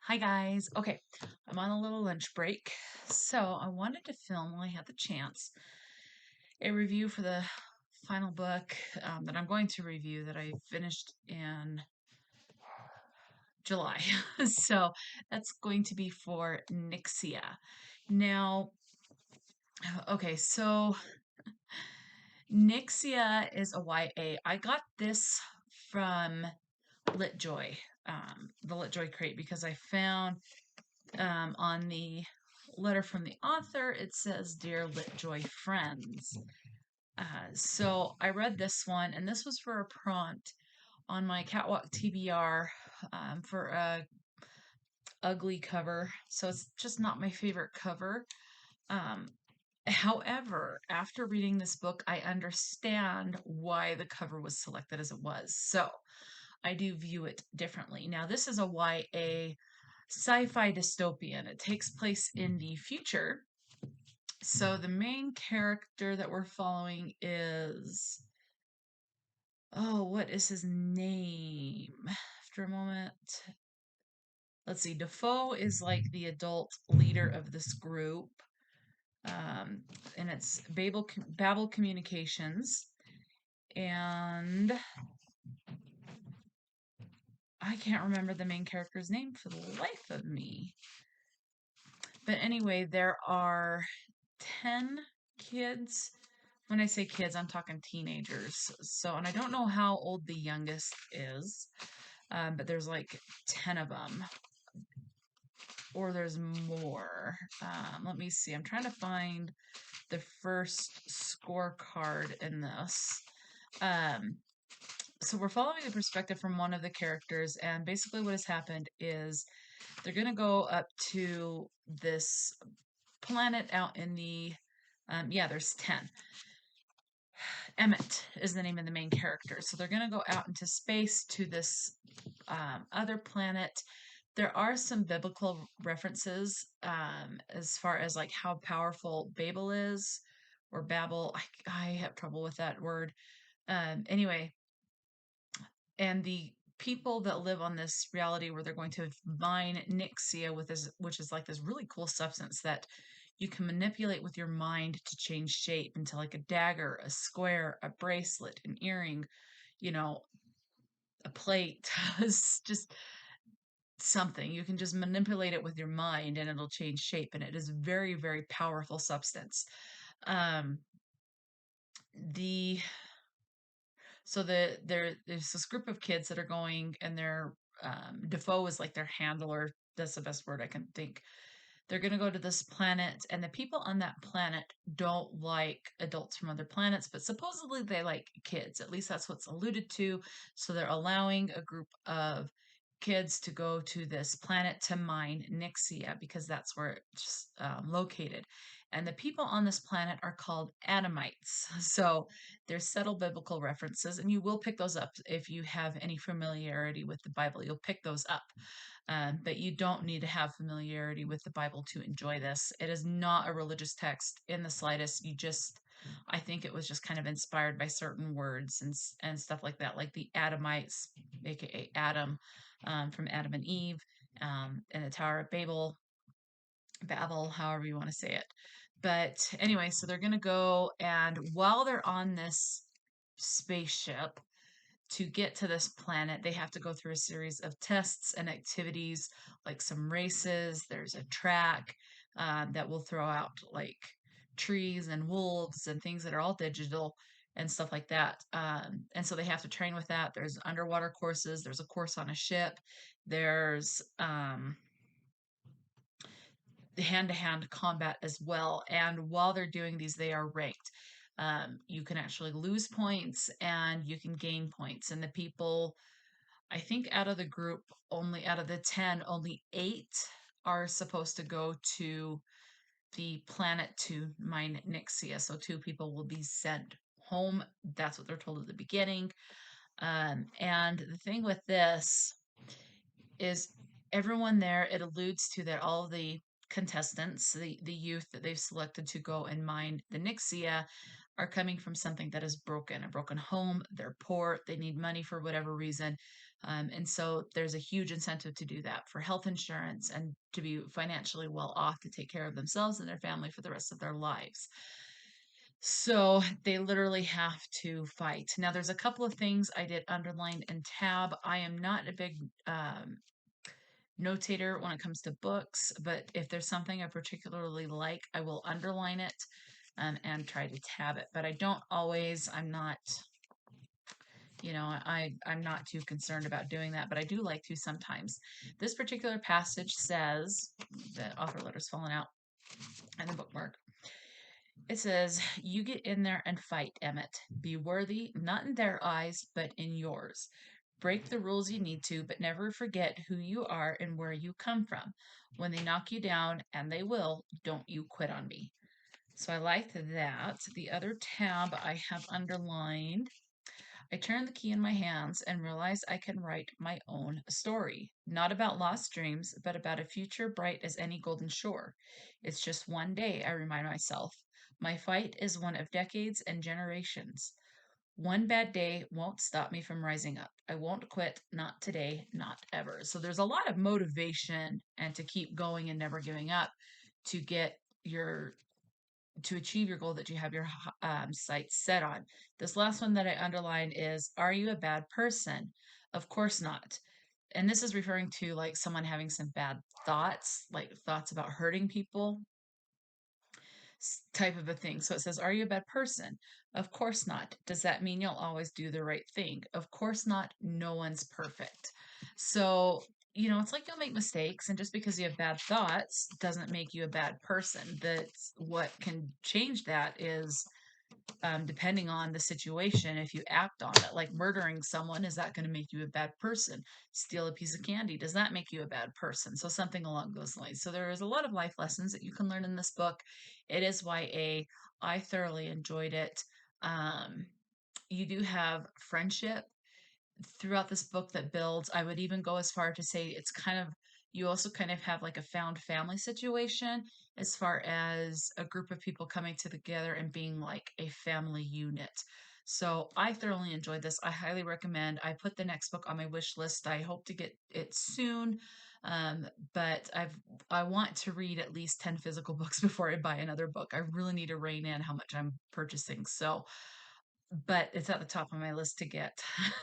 Hi guys. Okay, I'm on a little lunch break. So I wanted to film while I had the chance a review for the final book that I'm going to review that I finished in July. So that's going to be for Nyxia. Now, okay, so Nyxia is a YA. I got this from LitJoy, the LitJoy crate, because I found on the letter from the author, it says, Dear LitJoy friends. So I read this one, and this was for a prompt on my Catwalk TBR for a ugly cover. So it's just not my favorite cover. Um, However, after reading this book, I understand why the cover was selected as it was. So I do view it differently. Now, this is a YA sci-fi dystopian. It takes place in the future. So the main character that we're following is, oh, what is his name? After a moment, let's see. Defoe is like the adult leader of this group, and it's Babel Communications, and I can't remember the main character's name for the life of me. But anyway, there are 10 kids. When I say kids, I'm talking teenagers. So, and I don't know how old the youngest is, but there's like 10 of them, or there's more. Let me see. I'm trying to find the first scorecard in this. Um, so we're following the perspective from one of the characters, and basically what has happened is they're going to go up to this planet out in the, yeah, there's 10. Emmett is the name of the main character. So they're going to go out into space to this other planet. There are some biblical references as far as like how powerful Babel is, or Babel. I have trouble with that word. Anyway, and the people that live on this reality where they're going to mine Nyxia with this, which is like this really cool substance that you can manipulate with your mind to change shape into like a dagger, a square, a bracelet, an earring, you know, a plate. It's just something. You can just manipulate it with your mind and it'll change shape. And it is very, very powerful substance. Um, the there's this group of kids that are going, and they're Defoe is like their handler. That's the best word I can think. They're going to go to this planet, and the people on that planet don't like adults from other planets, but supposedly they like kids. At least that's what's alluded to. So they're allowing a group of kids to go to this planet to mine Nyxia because that's where it's located. And the people on this planet are called Adamites. So there's subtle biblical references, and you will pick those up if you have any familiarity with the Bible. You'll pick those up. But you don't need to have familiarity with the Bible to enjoy this. It is not a religious text in the slightest. I think it was just kind of inspired by certain words and stuff like that, like the Adamites, aka Adam, from Adam and Eve, and the Tower of Babel, however you want to say it. But anyway, so they're going to go, and while they're on this spaceship, to get to this planet, they have to go through a series of tests and activities, like some races. There's a track that will throw out like trees and wolves and things that are all digital and stuff like that. And so they have to train with that. There's underwater courses. There's a course on a ship. There's the hand-to-hand combat as well. And while they're doing these, they are ranked. You can actually lose points and you can gain points. And the people, I think out of the group, only out of the 10, only 8 are supposed to go to the planet to mine Nyxia. So 2 people will be sent home. That's what they're told at the beginning. And the thing with this is everyone there, it alludes to that all the contestants, the youth that they've selected to go and mine the Nyxia, are coming from something that is broken, a broken home. They're poor. They need money for whatever reason. And so there's a huge incentive to do that for health insurance and to be financially well off to take care of themselves and their family for the rest of their lives. So they literally have to fight. Now, there's a couple of things I did underline and tab. I am not a big notator when it comes to books, but if there's something I particularly like, I will underline it and try to tab it. But I don't always, I'm not, I'm not too concerned about doing that, but I do like to sometimes. This particular passage says, the author letter's fallen out and the bookmark. It says, "You get in there and fight, Emmett. Be worthy, not in their eyes, but in yours. Break the rules you need to, but never forget who you are and where you come from. When they knock you down, and they will, don't you quit on me." So I liked that. The other tab I have underlined, "I turned the key in my hands and realized I can write my own story. Not about lost dreams, but about a future bright as any golden shore. It's just one day, I remind myself. My fight is one of decades and generations. One bad day won't stop me from rising up. I won't quit, not today, not ever." So there's a lot of motivation and to keep going and never giving up to get your to achieve your goal that you have your sights set on. This last one that I underline is, "Are you a bad person?" Of course not. And this is referring to like someone having some bad thoughts, like thoughts about hurting people, type of a thing. So it says, "Are you a bad person?" Of course not. Does that mean you'll always do the right thing? Of course not. No one's perfect. So, it's like you'll make mistakes, and just because you have bad thoughts doesn't make you a bad person. That's what can change that is depending on the situation, if you act on it, like murdering someone, is that going to make you a bad person? Steal a piece of candy, does that make you a bad person? So something along those lines. So there is a lot of life lessons that you can learn in this book. It is YA. I thoroughly enjoyed it. Um, you do have friendship throughout this book that builds. I would even go as far to say it's kind of, you also kind of have like a found family situation as far as a group of people coming together and being like a family unit. So I thoroughly enjoyed this. I highly recommend. I put the next book on my wish list. I hope to get it soon. But I want to read at least 10 physical books before I buy another book. I really need to rein in how much I'm purchasing. So but it's at the top of my list to get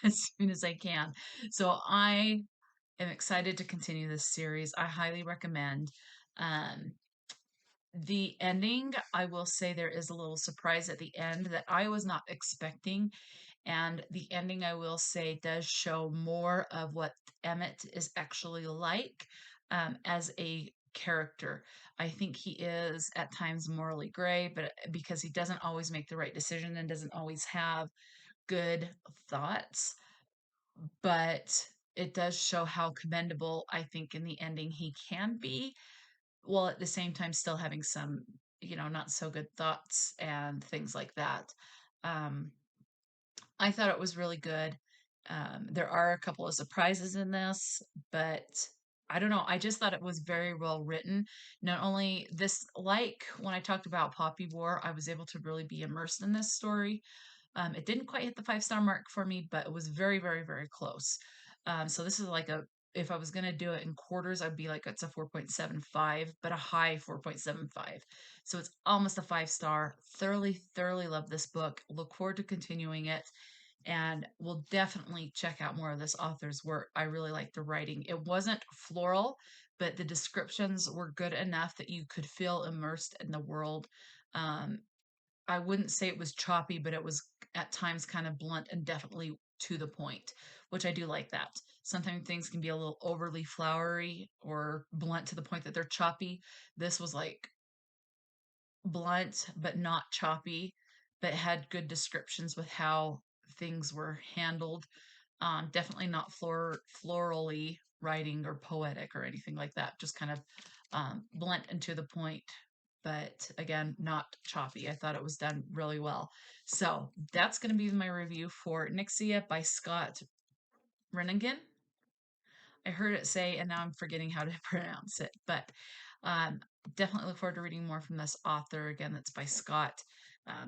as soon as I can. So I am excited to continue this series. I highly recommend. Um, the ending, I will say there is a little surprise at the end that I was not expecting. And the ending, I will say, does show more of what Emmett is actually like as a character. I think he is at times morally gray, but because he doesn't always make the right decision and doesn't always have good thoughts, but it does show how commendable I think in the ending he can be, while at the same time still having some, not so good thoughts and things like that. Um, I thought it was really good. There are a couple of surprises in this, but I don't know. I just thought it was very well written. Not only this, like when I talked about Poppy War, I was able to really be immersed in this story. It didn't quite hit the 5-star mark for me, but it was very, very, very close. So this is like if I was going to do it in quarters, I'd be like, it's a 4.75, but a high 4.75. So it's almost a 5-star. Thoroughly, thoroughly love this book. Look forward to continuing it. And we'll definitely check out more of this author's work. I really like the writing. It wasn't floral, but the descriptions were good enough that you could feel immersed in the world. Um, I wouldn't say it was choppy, but it was at times kind of blunt and definitely to the point, which I do like that. Sometimes things can be a little overly flowery or blunt to the point that they're choppy. This was like blunt, but not choppy, but had good descriptions with how things were handled. Definitely not florally writing or poetic or anything like that. Just kind of blunt and to the point, but again, not choppy. I thought it was done really well. So that's going to be my review for Nyxia by Scott Reintgen. I heard it say, and now I'm forgetting how to pronounce it, but um, definitely look forward to reading more from this author. Again, that's by Scott.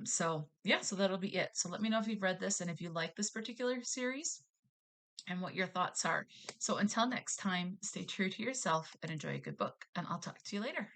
So yeah, so that'll be it. So let me know if you've read this and if you like this particular series. and what your thoughts are. So until next time, stay true to yourself and enjoy a good book, and I'll talk to you later.